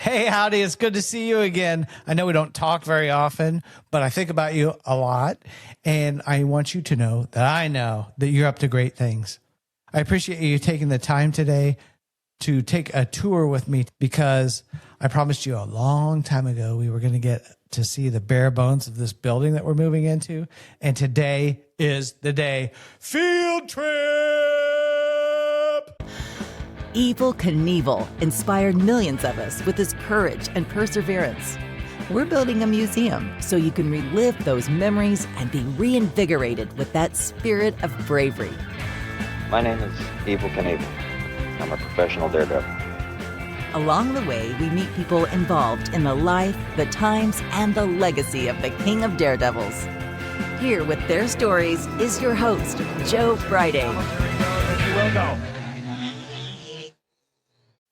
Hey, howdy. It's good to see you again. I know we don't talk very often, but I think about you a lot. And I want you to know that you're up to great things. I appreciate you taking the time today to take a tour with me because I promised you a long time ago we were going to get to see the bare bones of this building that we're moving into. And today is the day. Field trip! Evel Knievel inspired millions of us with his courage and perseverance. We're building a museum so you can relive those memories and be reinvigorated with that spirit of bravery. My name is Evel Knievel. I'm a professional daredevil. Along the way, we meet people involved in the life, the times, and the legacy of the King of Daredevils. Here with their stories is your host, Joe Friday.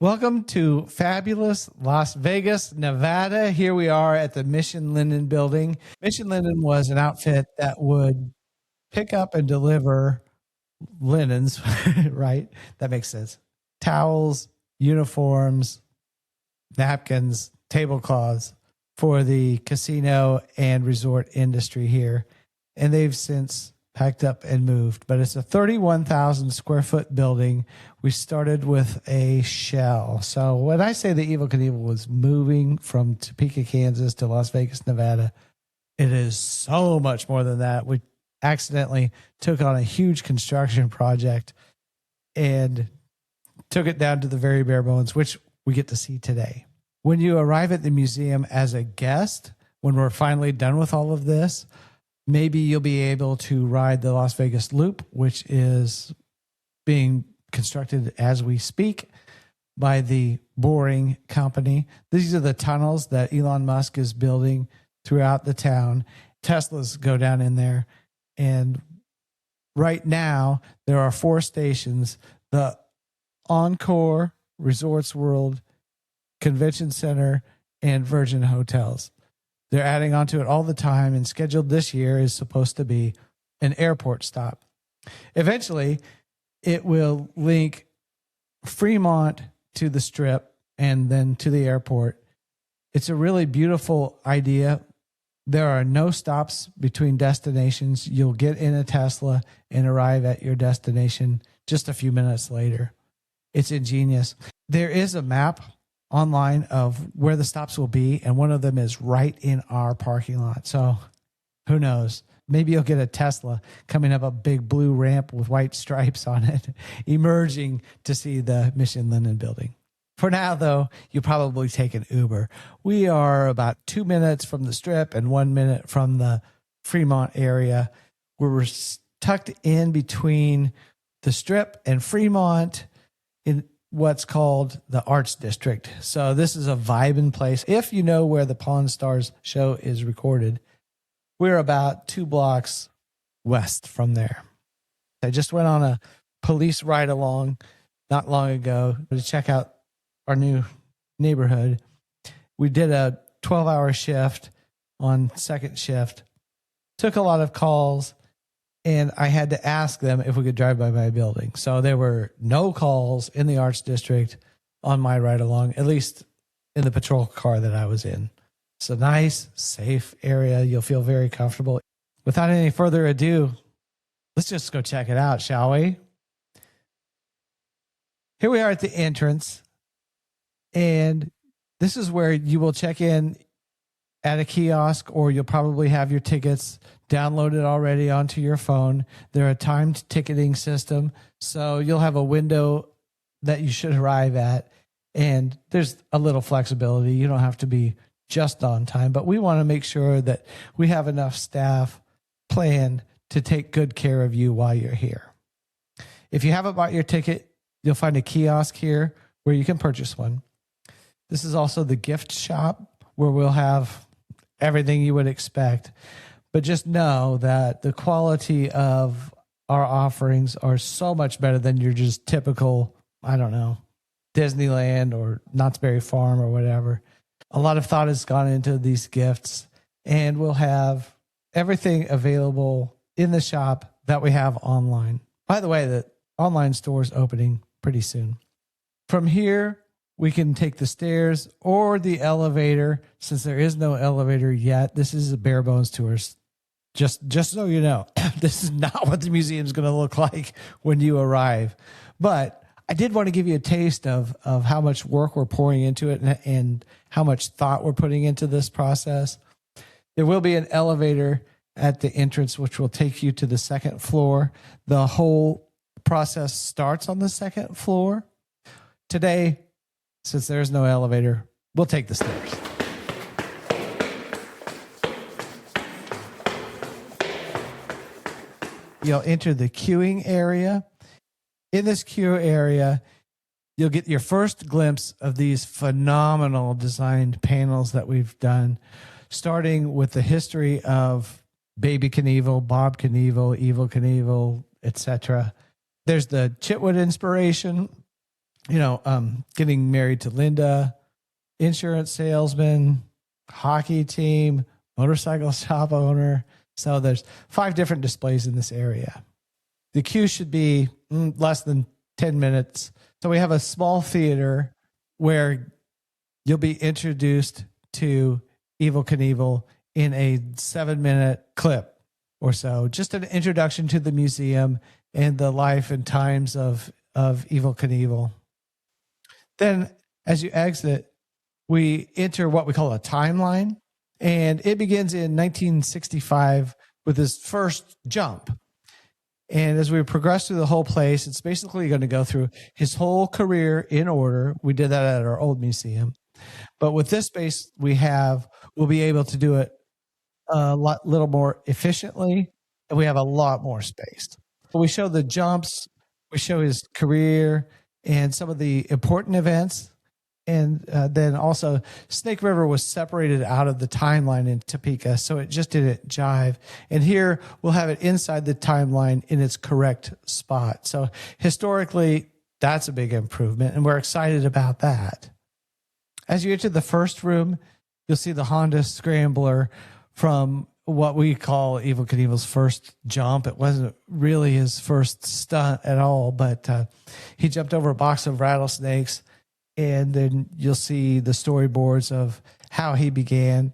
Welcome to fabulous Las Vegas, Nevada. Here we are at the Mission Linen building. Mission Linen was an outfit that would pick up and deliver linens, right? That makes sense. Towels, uniforms, napkins, tablecloths for the casino and resort industry here. And they've since packed up and moved, but it's a 31,000 square foot building. We started with a shell. So when I say the Evel Knievel was moving from Topeka, Kansas to Las Vegas, Nevada, it is so much more than that. We accidentally took on a huge construction project and took it down to the very bare bones, which we get to see today. When you arrive at the museum as a guest, when we're finally done with all of this, maybe you'll be able to ride the Las Vegas Loop, which is being constructed as we speak by the Boring Company. These are the tunnels that Elon Musk is building throughout the town. Teslas go down in there. And right now, there are 4 stations: the Encore, Resorts World, Convention Center, and Virgin Hotels. They're adding onto it all the time, and scheduled this year is supposed to be an airport stop. Eventually, it will link Fremont to the Strip and then to the airport. It's a really beautiful idea. There are no stops between destinations. You'll get in a Tesla and arrive at your destination just a few minutes later. It's ingenious. There is a map online of where the stops will be, and one of them is right in our parking lot. So who knows? Maybe you'll get a Tesla coming up a big blue ramp with white stripes on it, emerging to see the Mission Linen building. For now, though, you probably take an Uber. We are about 2 minutes from the Strip and 1 minute from the Fremont area. We're tucked in between the Strip and Fremont in what's called the Arts District. So this is a vibing place. If you know where the Pawn Stars show is recorded, we're about 2 blocks west from there. I just went on a police ride along not long ago to check out our new neighborhood. We did a 12-hour shift on second shift, took a lot of calls, and I had to ask them if we could drive by my building. So there were no calls in the Arts District on my ride along, at least in the patrol car that I was in. It's a nice, safe area. You'll feel very comfortable. Without any further ado, let's just go check it out, shall we? Here we are at the entrance, and this is where you will check in at a kiosk, or you'll probably have your tickets downloaded already onto your phone. They're a timed ticketing system, so you'll have a window that you should arrive at, and there's a little flexibility. You don't have to be just on time, but we want to make sure that we have enough staff planned to take good care of you while you're here. If you haven't bought your ticket, you'll find a kiosk here where you can purchase one. This is also the gift shop where we'll have everything you would expect. But just know that the quality of our offerings are so much better than your just typical, I don't know, Disneyland or Knott's Berry Farm or whatever. A lot of thought has gone into these gifts, and we'll have everything available in the shop that we have online. By the way, the online store is opening pretty soon. From here, We can take the stairs or the elevator. Since there is no elevator yet, this is a bare bones tour. Just so you know, this is not what the museum is going to look like when you arrive. But I did want to give you a taste of how much work we're pouring into it and how much thought we're putting into this process. There will be an elevator at the entrance, which will take you to the second floor. The whole process starts on the second floor. Today, since there's no elevator, we'll take the stairs. You'll enter the queuing area. In this queue area, you'll get your first glimpse of these phenomenal designed panels that we've done, starting with the history of Baby Knievel, Bob Knievel, Evel Knievel, etc. There's the Chitwood inspiration, getting married to Linda, insurance salesman, hockey team, motorcycle shop owner. So there's 5 different displays in this area. The queue should be less than 10 minutes. So we have a small theater where you'll be introduced to Evel Knievel in a 7-minute clip or so. Just an introduction to the museum and the life and times of Evel Knievel. Then as you exit, we enter what we call a timeline. And it begins in 1965 with his first jump. And as we progress through the whole place, it's basically going to go through his whole career in order. We did that at our old museum. But with this space we'll be able to do it a little more efficiently, and we have a lot more space. We show the jumps, we show his career and some of the important events. And then also Snake River was separated out of the timeline in Topeka, so it just didn't jive. And here we'll have it inside the timeline in its correct spot. So historically, that's a big improvement, and we're excited about that. As you enter the first room, you'll see the Honda Scrambler from what we call Evel Knievel's first jump. It wasn't really his first stunt at all, but he jumped over a box of rattlesnakes. And then you'll see the storyboards of how he began.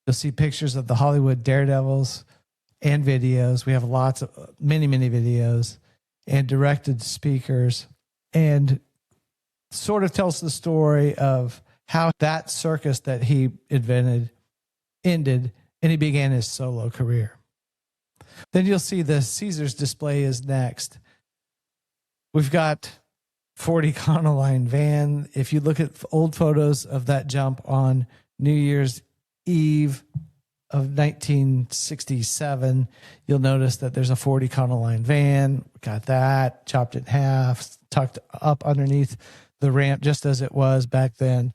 You'll see pictures of the Hollywood Daredevils and videos. We have many videos and directed speakers, and sort of tells the story of how that circus that he invented ended and he began his solo career. Then you'll see the Caesars display is next. We've got 40 Econoline van. If you look at old photos of that jump on New Year's Eve of 1967, you'll notice that there's a 40 Econoline van. Got that chopped in half, tucked up underneath the ramp just as it was back then.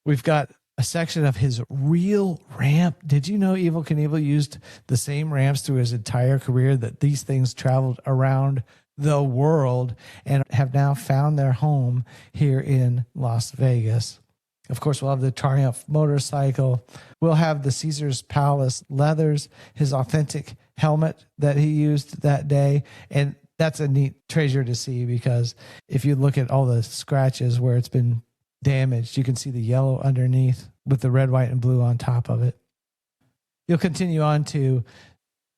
We've got a section of his real ramp. Did you know Evel Knievel used the same ramps through his entire career, that these things traveled around the world and have now found their home here in Las Vegas? Of course, we'll have the Triumph motorcycle. We'll have the Caesars Palace leathers, his authentic helmet that he used that day. And that's a neat treasure to see, because if you look at all the scratches where it's been damaged, you can see the yellow underneath with the red, white, and blue on top of it. You'll continue on to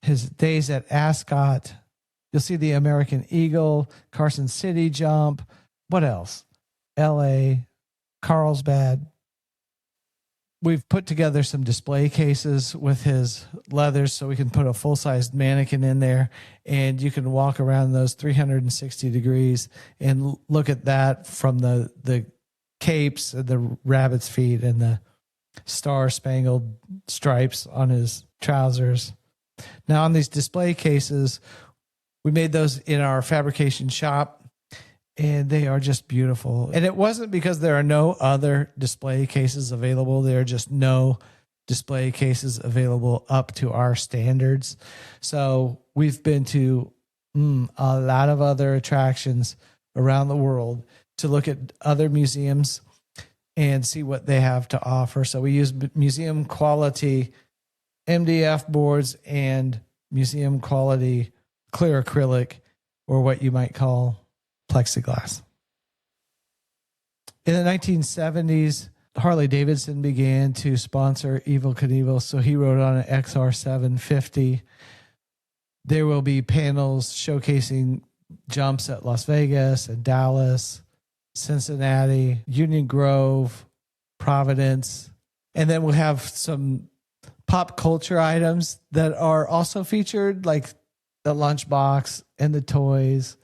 his days at Ascot. You'll see the American Eagle, Carson City jump. What else? LA, Carlsbad. We've put together some display cases with his leathers so we can put a full-sized mannequin in there, and you can walk around those 360 degrees and look at that from the capes, the rabbit's feet, and the star-spangled stripes on his trousers. Now, on these display cases, we made those in our fabrication shop, and they are just beautiful. And it wasn't because there are no other display cases available. There are just no display cases available up to our standards. So we've been to a lot of other attractions around the world to look at other museums and see what they have to offer. So we use museum quality MDF boards and museum quality clear acrylic, or what you might call plexiglass. In the 1970s, Harley Davidson began to sponsor Evel Knievel, so he rode on an XR750. There will be panels showcasing jumps at Las Vegas and Dallas, Cincinnati, Union Grove, Providence. And then we'll have some pop culture items that are also featured, like the lunchbox and the toys,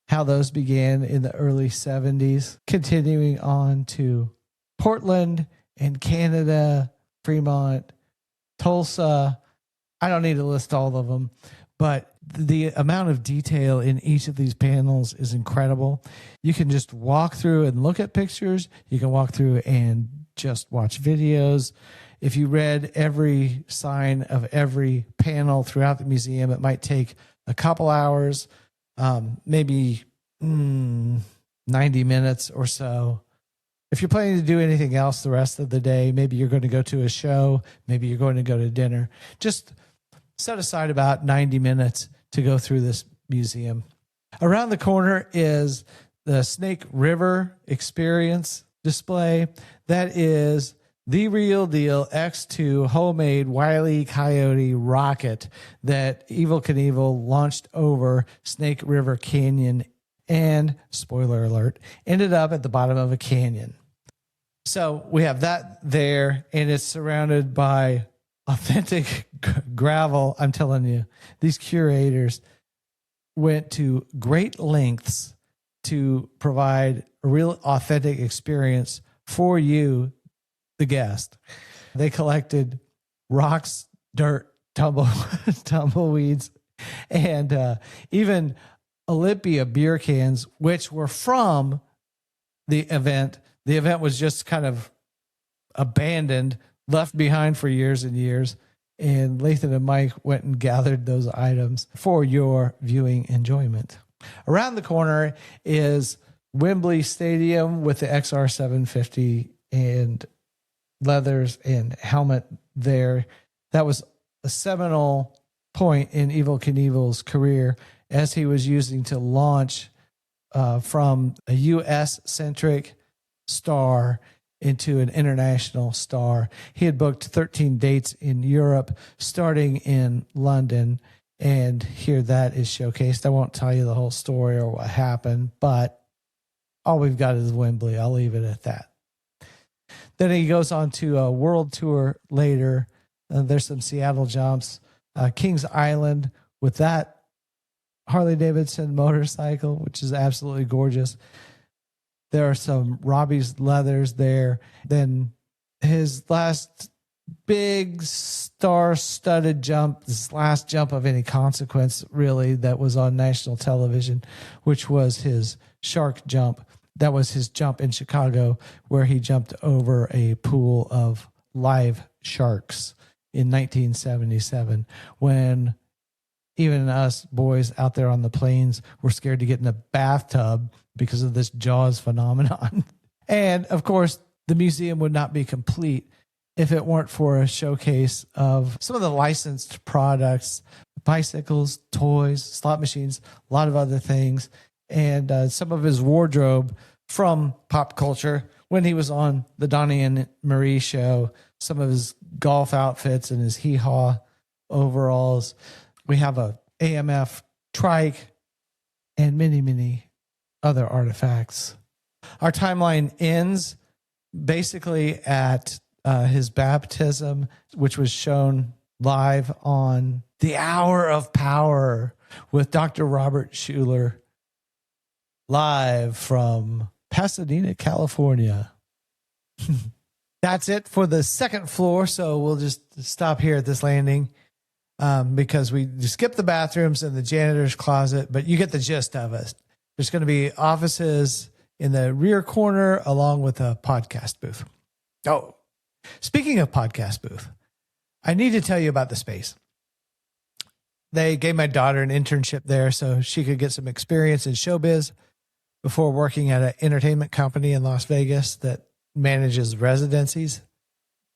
how those began in the early 70s, continuing on to Portland and Canada, Fremont, Tulsa. I don't need to list all of them, but the amount of detail in each of these panels is incredible. You can just walk through and look at pictures. You can walk through and just watch videos. If you read every sign of every panel throughout the museum, it might take a couple hours, maybe 90 minutes or so. If you're planning to do anything else the rest of the day, maybe you're going to go to a show, maybe you're going to go to dinner, just set aside about 90 minutes to go through this museum. Around the corner is the Snake River Experience display. That is the real deal X2 homemade Wile E. Coyote rocket that Evel Knievel launched over Snake River Canyon and, spoiler alert, ended up at the bottom of a canyon. So we have that there, and it's surrounded by authentic gravel. I'm telling you, these curators went to great lengths to provide a real authentic experience for you, the guest. They collected rocks, dirt, tumbleweeds, and even Olympia beer cans, which were from the event. The event was just kind of abandoned, left behind for years and years. And Lathan and Mike went and gathered those items for your viewing enjoyment. Around the corner is Wembley Stadium with the XR750 and leathers and helmet there. That was a seminal point in Evel Knievel's career, as he was using to launch from a U.S.-centric star into an international star. He had booked 13 dates in Europe, starting in London, and here that is showcased. I won't tell you the whole story or what happened, but all we've got is Wembley. I'll leave it at that. Then he goes on to a world tour later. There's some Seattle jumps. Kings Island with that Harley Davidson motorcycle, which is absolutely gorgeous. There are some Robbie's leathers there. Then his last big star-studded jump, this last jump of any consequence, really, that was on national television, which was his shark jump. That was his jump in Chicago, where he jumped over a pool of live sharks in 1977, when even us boys out there on the plains were scared to get in a bathtub because of this Jaws phenomenon. And of course, the museum would not be complete if it weren't for a showcase of some of the licensed products, bicycles, toys, slot machines, a lot of other things, and some of his wardrobe from pop culture when he was on the Donnie and Marie show, some of his golf outfits and his hee-haw overalls. We have a AMF trike and many, many other artifacts. Our timeline ends basically at his baptism, which was shown live on The Hour of Power with Dr. Robert Schuller, live from Pasadena, California. That's it for the second floor, so we'll just stop here at this landing because we skipped the bathrooms and the janitor's closet, but you get the gist of it. There's going to be offices in the rear corner along with a podcast booth. Oh, speaking of podcast booth, I need to tell you about the space. They gave my daughter an internship there so she could get some experience in showbiz before working at an entertainment company in Las Vegas that manages residencies.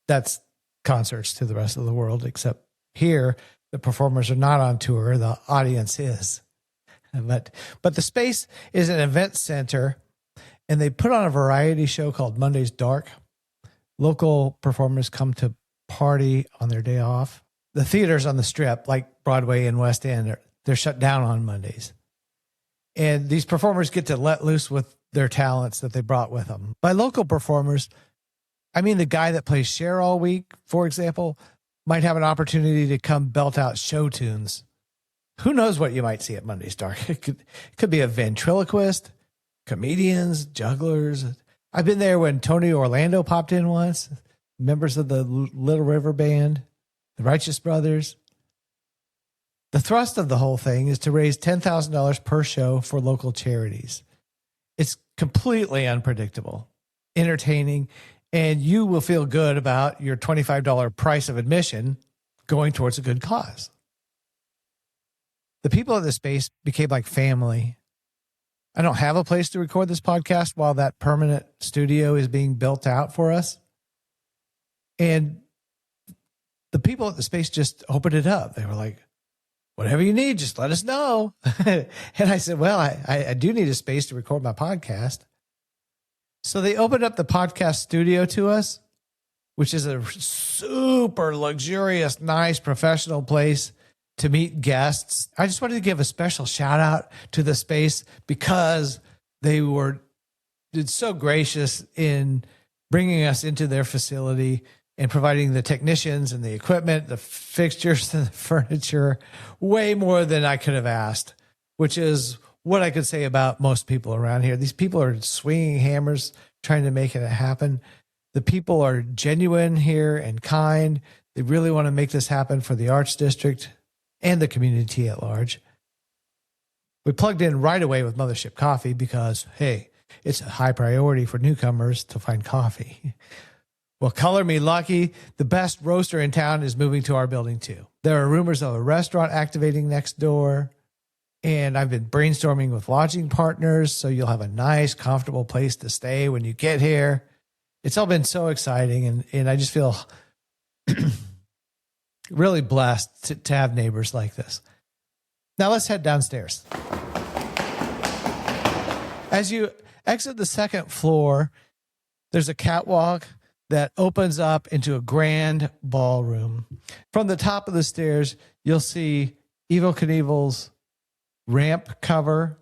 That's concerts to the rest of the world, except here the performers are not on tour, the audience is. But the space is an event center, and they put on a variety show called Monday's Dark. Local performers come to party on their day off. The theaters on the Strip, like Broadway and West End, they're shut down on Mondays. And these performers get to let loose with their talents that they brought with them. By local performers, I mean the guy that plays Cher all week, for example, might have an opportunity to come belt out show tunes. Who knows what you might see at Monday's Dark? It could be a ventriloquist, comedians, jugglers. I've been there when Tony Orlando popped in once, members of the Little River Band, the Righteous Brothers. The thrust of the whole thing is to raise $10,000 per show for local charities. It's completely unpredictable, entertaining, and you will feel good about your $25 price of admission going towards a good cause. The people of the space became like family. I don't have a place to record this podcast while that permanent studio is being built out for us. And the people at the space just opened it up. They were like, whatever you need, just let us know. And I said, well, I do need a space to record my podcast. So they opened up the podcast studio to us, which is a super luxurious, nice, professional place to meet guests. I just wanted to give a special shout out to the space because they were so gracious in bringing us into their facility and providing the technicians and the equipment, the fixtures and the furniture, way more than I could have asked, which is what I could say about most people around here. These people are swinging hammers, trying to make it happen. The people are genuine here and kind. They really want to make this happen for the Arts District and the community at large. We plugged in right away with Mothership Coffee because, hey, it's a high priority for newcomers to find coffee. Well, color me lucky. The best roaster in town is moving to our building too. There are rumors of a restaurant activating next door. And I've been brainstorming with lodging partners, so you'll have a nice, comfortable place to stay when you get here. It's all been so exciting, and I just feel really blessed to have neighbors like this. Now let's head downstairs. As you exit the second floor, there's a catwalk that opens up into a grand ballroom. From the top of the stairs, you'll see Evel Knievel's ramp cover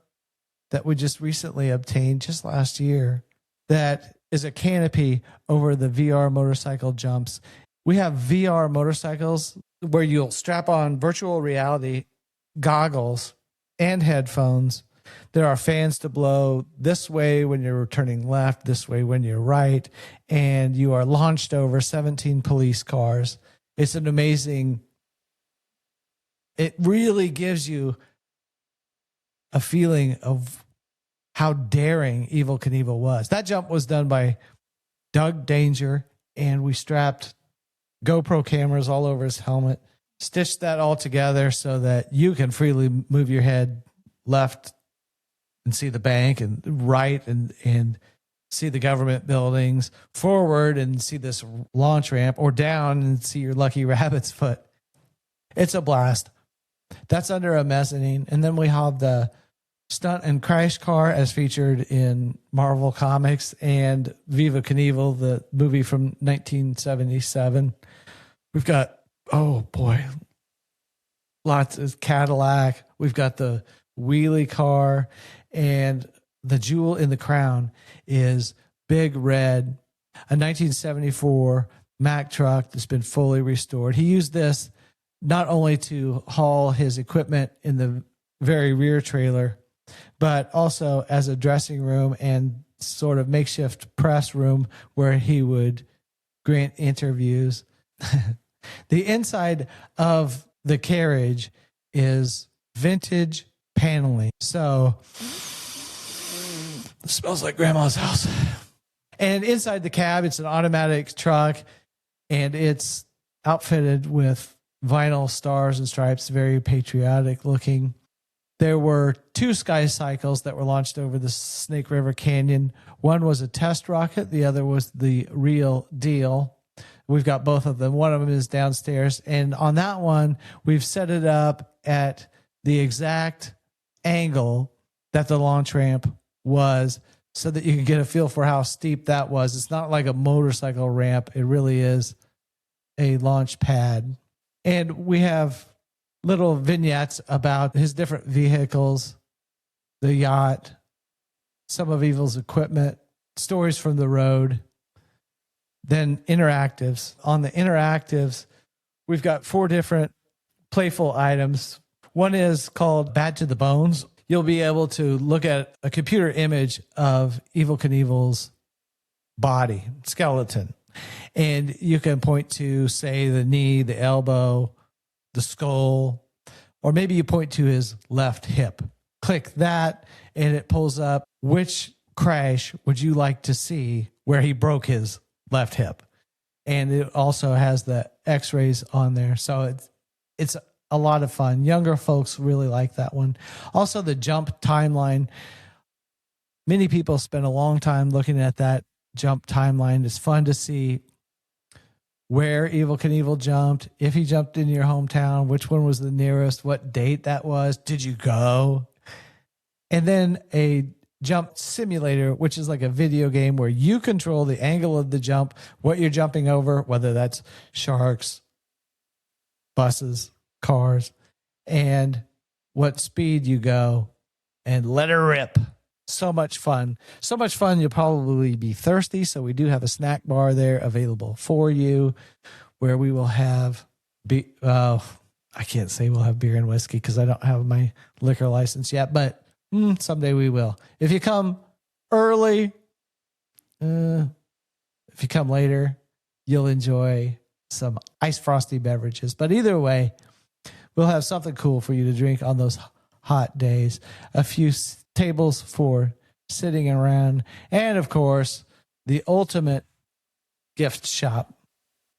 that we just recently obtained just last year. That is a canopy over the VR motorcycle jumps. We have VR motorcycles where you'll strap on virtual reality goggles and headphones. There are fans to blow this way when you're turning left, this way when you're right, and you are launched over 17 police cars. It's an amazing, it really gives you a feeling of how daring Evel Knievel was. That jump was done by Doug Danger, and we strapped GoPro cameras all over his helmet, stitched that all together so that you can freely move your head left and see the bank, and right and see the government buildings, forward and see this launch ramp, or down and see your lucky rabbit's foot. It's a blast. That's under a mezzanine. And then we have the stunt and crash car as featured in Marvel Comics and Viva Knievel, the movie from 1977. We've got, oh boy, lots of Cadillac. We've got the wheelie car, and the jewel in the crown is Big Red, a 1974 Mack truck that's been fully restored. He used this not only to haul his equipment in the very rear trailer, but also as a dressing room and sort of makeshift press room where he would grant interviews. The inside of the carriage is vintage paneling. So it smells like grandma's house. And inside the cab, it's an automatic truck, and it's outfitted with vinyl stars and stripes, very patriotic looking. There were 2 sky cycles that were launched over the Snake River Canyon. One was a test rocket. The other was the real deal. We've got both of them. One of them is downstairs. And on that one, we've set it up at the exact angle that the launch ramp was so that you can get a feel for how steep that was. It's not like a motorcycle ramp. It really is a launch pad. And we have little vignettes about his different vehicles, the yacht, some of Evel's equipment, stories from the road, then interactives. On the interactives, we've got 4 different playful items. One is called Bad to the Bones. You'll be able to look at a computer image of Evel Knievel's body, skeleton. And you can point to, say, the knee, the elbow, the skull, or maybe you point to his left hip. Click that, and it pulls up which crash would you like to see where he broke his left hip. And it also has the x-rays on there. So it's a lot of fun. Younger folks really like that one. Also, the jump timeline. Many people spend a long time looking at that jump timeline. It's fun to see where Evel Knievel jumped, if he jumped in your hometown, which one was the nearest, what date that was, did you go? And then a jump simulator, which is like a video game where you control the angle of the jump, what you're jumping over, whether that's sharks, buses, cars, and what speed you go, and let her rip. So much fun. So much fun, you'll probably be thirsty. So we do have a snack bar there available for you where we will have, I can't say we'll have beer and whiskey because I don't have my liquor license yet, but someday we will. If you come early, if you come later, you'll enjoy some ice frosty beverages. But either way, we'll have something cool for you to drink on those hot days. A few tables for sitting around. And of course, the ultimate gift shop.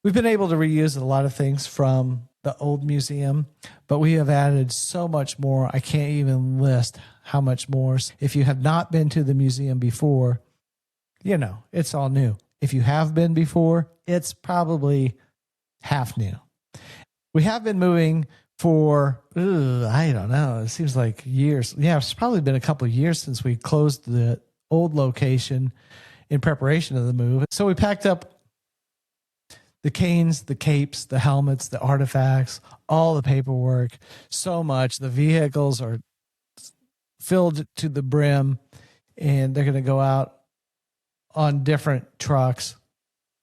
We've been able to reuse a lot of things from the old museum, but we have added so much more. I can't even list how much more. If you have not been to the museum before, it's all new. If you have been before, it's probably half new. We have been moving for, I don't know, it seems like years. Yeah, it's probably been a couple of years since we closed the old location in preparation of the move. So we packed up the canes, the capes, the helmets, the artifacts, all the paperwork, so much. The vehicles are filled to the brim, and they're going to go out on different trucks.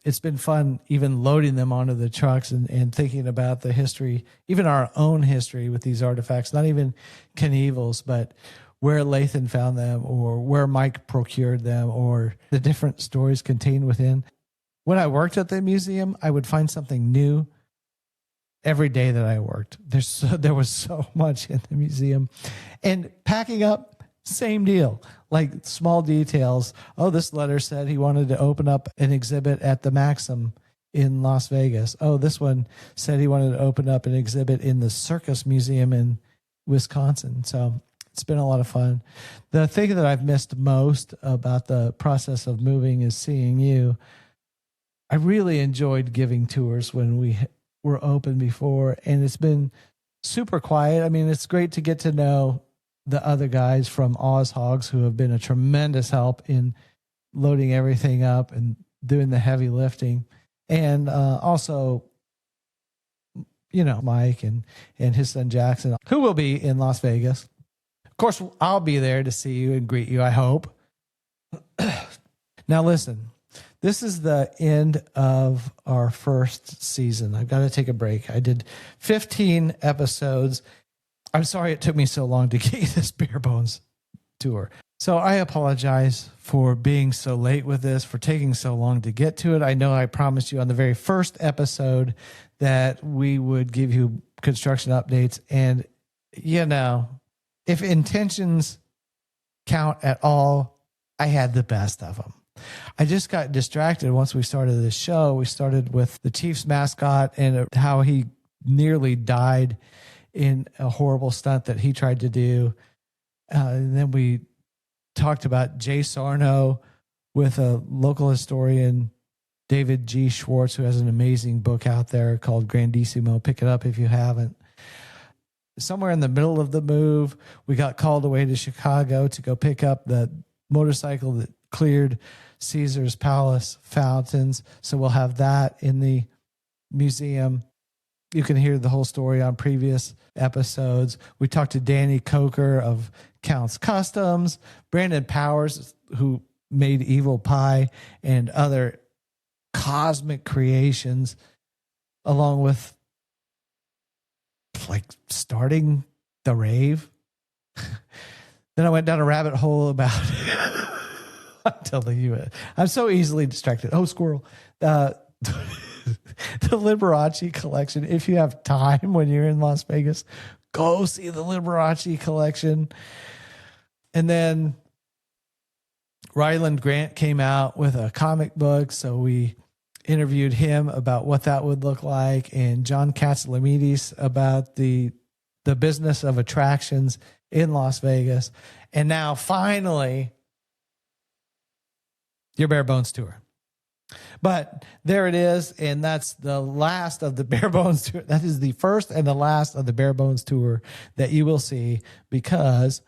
It's been fun even loading them onto the trucks and thinking about the history, even our own history with these artifacts, not even Knievel's, but where Lathan found them or where Mike procured them or the different stories contained within. When I worked at the museum, I would find something new every day that I worked. There was so much in the museum. And packing up, same deal. Like small details. Oh, this letter said he wanted to open up an exhibit at the Maxim in Las Vegas. Oh, this one said he wanted to open up an exhibit in the Circus Museum in Wisconsin. So it's been a lot of fun. The thing that I've missed most about the process of moving is seeing you. I really enjoyed giving tours when we were open before, and it's been super quiet. I mean, it's great to get to know the other guys from Oz Hogs who have been a tremendous help in loading everything up and doing the heavy lifting. And also, Mike and his son Jackson, who will be in Las Vegas. Of course, I'll be there to see you and greet you, I hope. Now, listen. This is the end of our first season. I've got to take a break. I did 15 episodes. I'm sorry it took me so long to get you this bare bones tour. So I apologize for being so late with this, for taking so long to get to it. I know I promised you on the very first episode that we would give you construction updates. And, if intentions count at all, I had the best of them. I just got distracted once we started this show. We started with the Chiefs mascot and how he nearly died in a horrible stunt that he tried to do. And then we talked about Jay Sarno with a local historian, David G. Schwartz, who has an amazing book out there called Grandissimo. Pick it up if you haven't. Somewhere in the middle of the move, we got called away to Chicago to go pick up the motorcycle that cleared Caesar's palace fountains. So we'll have that in the museum. You can hear the whole story on previous episodes. We talked to Danny Coker of Count's Customs, Brandon Powers, who made Evil Pie and other cosmic creations, along with like starting the rave. Then I went down a rabbit hole about I'm telling you, I'm so easily distracted. Oh, squirrel. The Liberace collection. If you have time when you're in Las Vegas, go see the Liberace collection. And then Ryland Grant came out with a comic book, so we interviewed him about what that would look like, and John Katsilamidis about the business of attractions in Las Vegas. And now finally, your Bare Bones tour. But there it is, and that's the last of the Bare Bones tour. That is the first and the last of the Bare Bones tour that you will see, because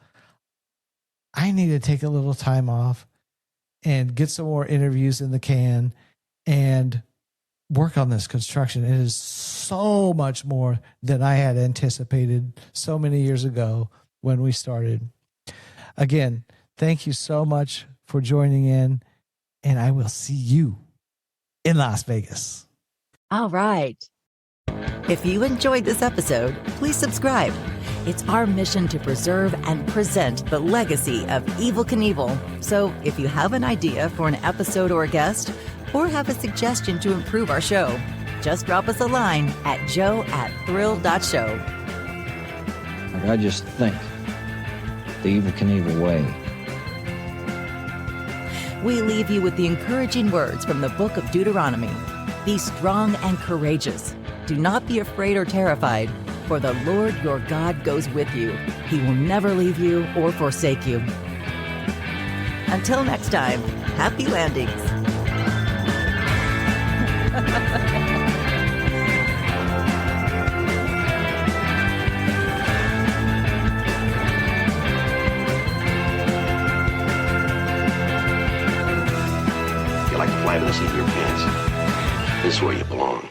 I need to take a little time off and get some more interviews in the can and work on this construction. It is so much more than I had anticipated so many years ago when we started. Again, thank you so much for joining in, and I will see you in Las Vegas. All right. If you enjoyed this episode, please subscribe. It's our mission to preserve and present the legacy of Evel Knievel. So if you have an idea for an episode or a guest, or have a suggestion to improve our show, just drop us a line at joe@thrill.show. Like, I just think the Evel Knievel way. We leave you with the encouraging words from the book of Deuteronomy. Be strong and courageous. Do not be afraid or terrified, for the Lord your God goes with you. He will never leave you or forsake you. Until next time, happy landings. You like to fly to the seat of your pants. This is where you belong.